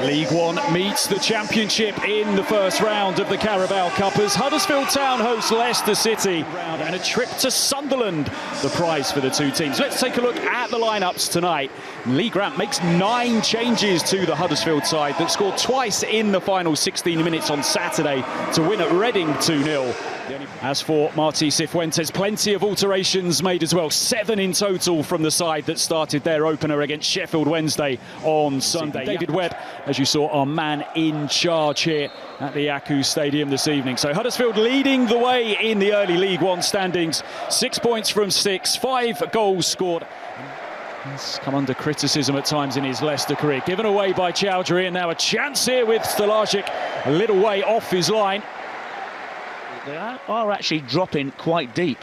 League One meets the Championship in the first round of the Carabao Cup as Huddersfield Town hosts Leicester City. And a trip to Sunderland, the prize for the two teams. Let's take a look at the lineups tonight. Lee Grant makes 9 changes to the Huddersfield side that scored twice in the final 16 minutes on Saturday to win at Reading 2-0. As for Martí Cifuentes, plenty of alterations made as well. 7 in total from the side that started their opener against Sheffield Wednesday on Sunday. David Webb, as you saw, our man in charge here at the Aku Stadium this evening. So Huddersfield leading the way in the early League One standings. 6 points from 6, 5 goals scored. He's come under criticism at times in his Leicester career. Given away by Chowdhury, and now a chance here with Stalajic a little way off his line. They are actually dropping quite deep,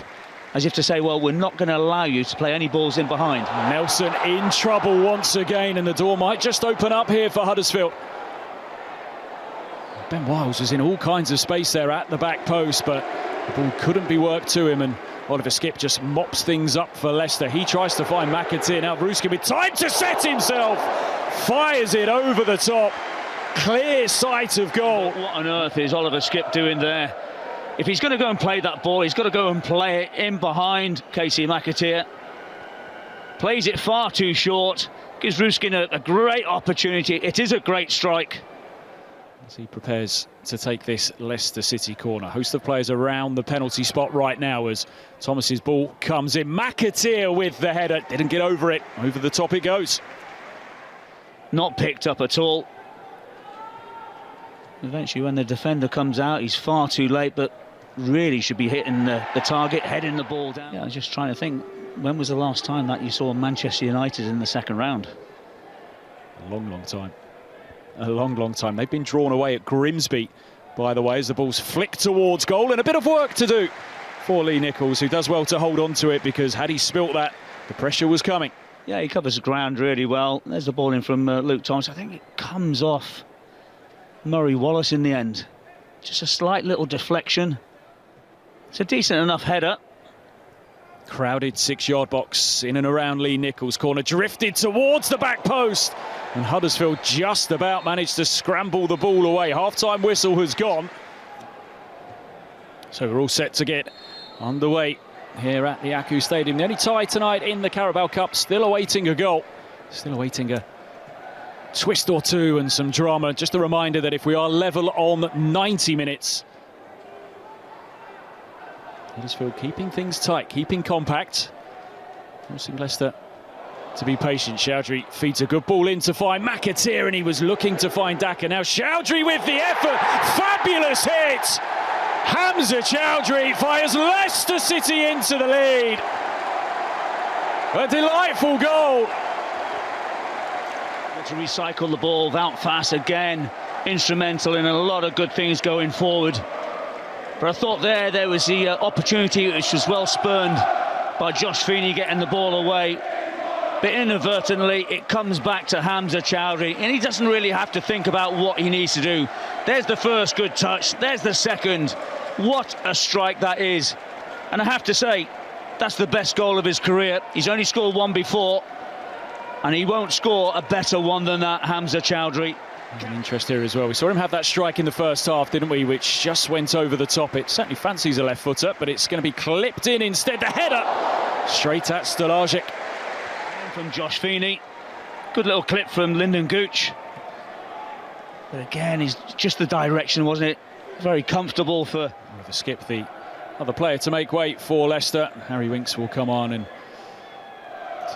as if to say, well, we're not going to allow you to play any balls in behind. Nelson in trouble once again, and the door might just open up here for Huddersfield. Ben Wiles was in all kinds of space there at the back post, but the ball couldn't be worked to him, and Oliver Skipp just mops things up for Leicester. He tries to find McAteer. Now Brewski with time to set himself. Fires it over the top. Clear sight of goal. What on earth is Oliver Skipp doing there? If he's going to go and play that ball, he's got to go and play it in behind Casey McAteer. Plays it far too short. Gives Ruskin a great opportunity. It is a great strike. As he prepares to take this Leicester City corner. Host of players around the penalty spot right now as Thomas's ball comes in. McAteer with the header. Didn't get over it. Over the top it goes. Not picked up at all. Eventually, when the defender comes out, he's far too late, but really should be hitting the target, heading the ball down. Yeah, I was just trying to think, when was the last time that you saw Manchester United in the second round? A long time. A long time. They've been drawn away at Grimsby, by the way, as the ball's flicked towards goal, and a bit of work to do for Lee Nicholls, who does well to hold on to it, because had he spilt that, the pressure was coming. Yeah, he covers the ground really well. There's the ball in from Luke Thomas. I think it comes off Murray Wallace in the end. Just a slight little deflection. It's a decent enough header. Crowded 6-yard box in and around Lee Nicholls. Corner drifted towards the back post, and Huddersfield just about managed to scramble the ball away. Half-time whistle has gone. So we're all set to get underway here at the Aku Stadium. The only tie tonight in the Carabao Cup, still awaiting a goal. Still awaiting a twist or two and some drama. Just a reminder that if we are level on 90 minutes, Huddersfield keeping things tight, keeping compact, forcing Leicester to be patient. Chowdhury feeds a good ball in to find McAteer, and he was looking to find Daka. Now Chowdhury with the effort, fabulous hit. Hamza Chowdhury fires Leicester City into the lead. A delightful goal. To recycle the ball, Wout Faes again instrumental in a lot of good things going forward. But I thought there was the opportunity, which was well spurned by Josh Feeney getting the ball away. But inadvertently, it comes back to Hamza Chowdhury, and he doesn't really have to think about what he needs to do. There's the first good touch, there's the second. What a strike that is. And I have to say, that's the best goal of his career. He's only scored one before, and he won't score a better one than that, Hamza Chowdhury. An interest here as well. We saw him have that strike in the first half, didn't we, which just went over the top. It certainly fancies a left footer, but it's going to be clipped in instead. The header straight at Stalajic. From Josh Feeney. Good little clip from Lyndon Gooch. But again, it's just the direction, wasn't it? Very comfortable for Skipp, the other player to make way for Leicester. Harry Winks will come on, and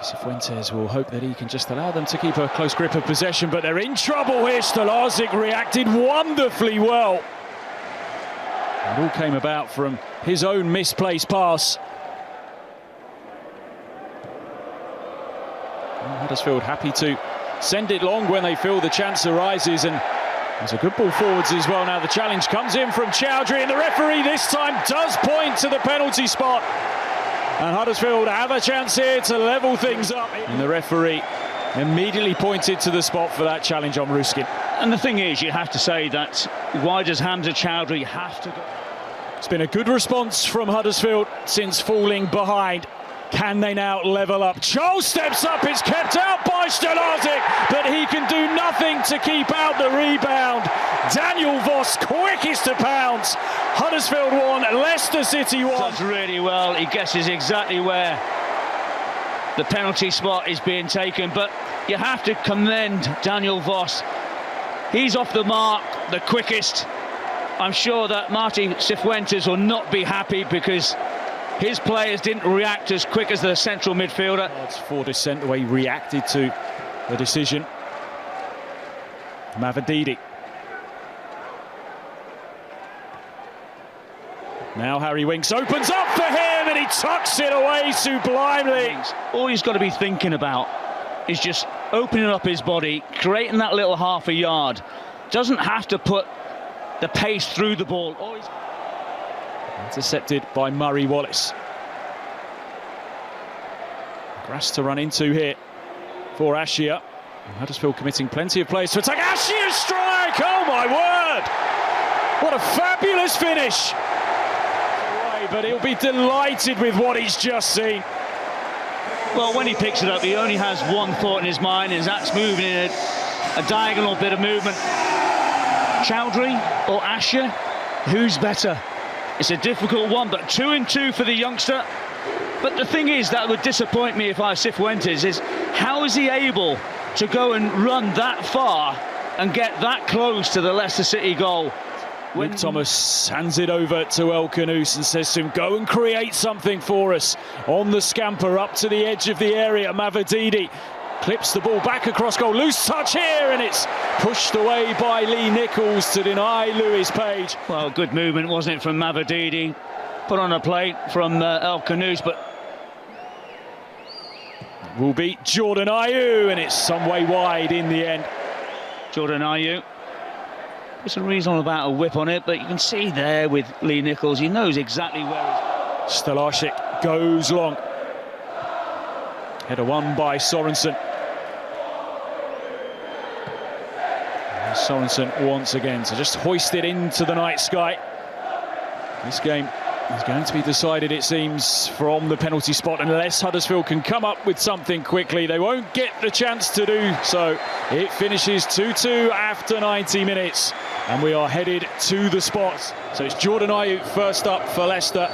Cifuentes will hope that he can just allow them to keep a close grip of possession, but they're in trouble here. Stalajic reacted wonderfully well. It all came about from his own misplaced pass. And Huddersfield happy to send it long when they feel the chance arises, and there's a good ball forwards as well. Now the challenge comes in from Chowdhury, and the referee this time does point to the penalty spot. And Huddersfield have a chance here to level things up. And the referee immediately pointed to the spot for that challenge on Ruskin. And the thing is, you have to say that, why does Hamza Chowdhury have to go? It's been a good response from Huddersfield since falling behind. Can they now level up? Charles steps up, it's kept out by Stalajic, but he can do nothing to keep out the rebound. Daniel Voss, quickest to pounce. Huddersfield 1, Leicester City 1. Does really well. He guesses exactly where the penalty spot is being taken, but you have to commend Daniel Voss. He's off the mark, the quickest. I'm sure that Marty Cifuentes will not be happy because his players didn't react as quick as the central midfielder. It's for dissent the way he reacted to the decision. Mavididi. Now Harry Winks opens up for him and he tucks it away sublimely. All he's got to be thinking about is just opening up his body, creating that little half a yard. Doesn't have to put the pace through the ball. Intercepted by Murray Wallace. Grass to run into here for Ashia. Huddersfield committing plenty of plays to attack. Ashia's strike! Oh my word! What a fabulous finish! But he'll be delighted with what he's just seen. Well, when he picks it up, he only has one thought in his mind, and that's moving in a diagonal bit of movement. Chowdhury or Ashia, who's better? It's a difficult one, but 2 and 2 for the youngster. But the thing is, that would disappoint me if I was Cifuentes, is how is he able to go and run that far and get that close to the Leicester City goal? Luke Thomas hands it over to El Khanous and says to him, go and create something for us. On the scamper up to the edge of the area, Mavididi clips the ball back across goal. Loose touch here, and it's pushed away by Lee Nichols to deny Lewis Page. Well, good movement, wasn't it, from Mavididi? Put on a plate from El Khanous, but will be Jordan Ayew, and it's some way wide in the end. Jordan Ayew. It's a reasonable amount of whip on it, but you can see there with Lee Nichols, he knows exactly where he's... Stelarczyk goes long. Header won by Sorensen. And Sorensen once again to just hoist it into the night sky. This game is going to be decided, it seems, from the penalty spot. Unless Huddersfield can come up with something quickly, they won't get the chance to do so. It finishes 2-2 after 90 minutes. And we are headed to the spots. So it's Jordan Ayew first up for Leicester.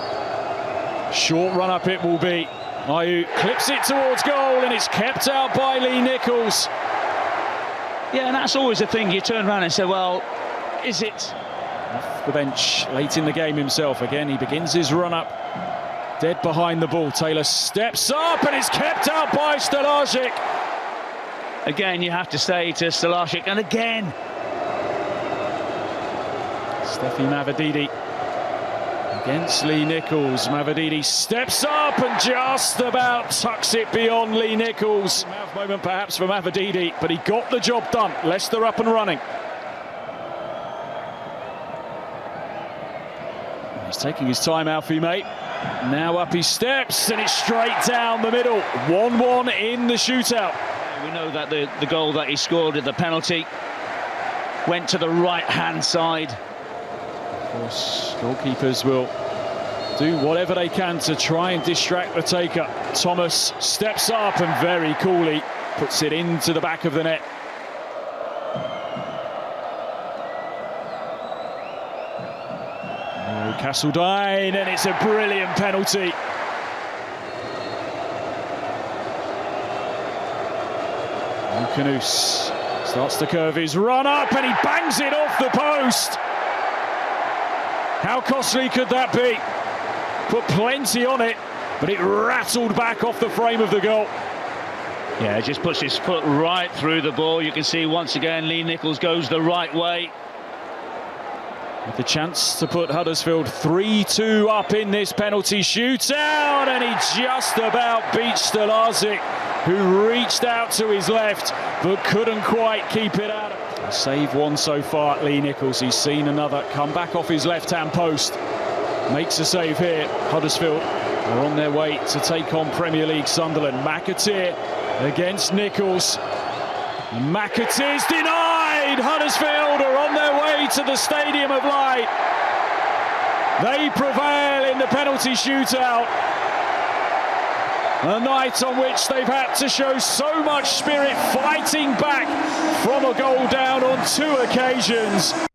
Short run up it will be. Ayew clips it towards goal and it's kept out by Lee Nichols. Yeah, and that's always the thing. You turn around and say, well, is it? Off the bench late in the game himself. Again, he begins his run up. Dead behind the ball. Taylor steps up and it's kept out by Stelarczyk. Again, you have to say to Stelarczyk, and again. Steffi Mavididi against Lee Nichols. Mavididi steps up and just about tucks it beyond Lee Nichols. Mouth moment perhaps for Mavididi, but he got the job done. Leicester up and running. He's taking his time, Alfie, mate. Now up he steps and it's straight down the middle. 1-1 in the shootout. We know that the goal that he scored at the penalty went to the right-hand side. Of course, goalkeepers will do whatever they can to try and distract the taker. Thomas steps up and very coolly puts it into the back of the net. Castledine, and it's a brilliant penalty. Khanous starts to curve his run up and he bangs it off the post. How costly could that be? Put plenty on it, but it rattled back off the frame of the goal. Yeah, it just puts his foot right through the ball. You can see once again Lee Nichols goes the right way. With the chance to put Huddersfield 3-2 up in this penalty shootout, and he just about beat Stelarczyk, who reached out to his left but couldn't quite keep it out. A save one so far, Lee Nichols. He's seen another come back off his left-hand post. Makes a save here. Huddersfield are on their way to take on Premier League Sunderland. McAteer against Nichols. McAteer's denied. Huddersfield are on their way to the Stadium of Light. They prevail in the penalty shootout. A night on which they've had to show so much spirit, fighting back from a goal down on 2 occasions.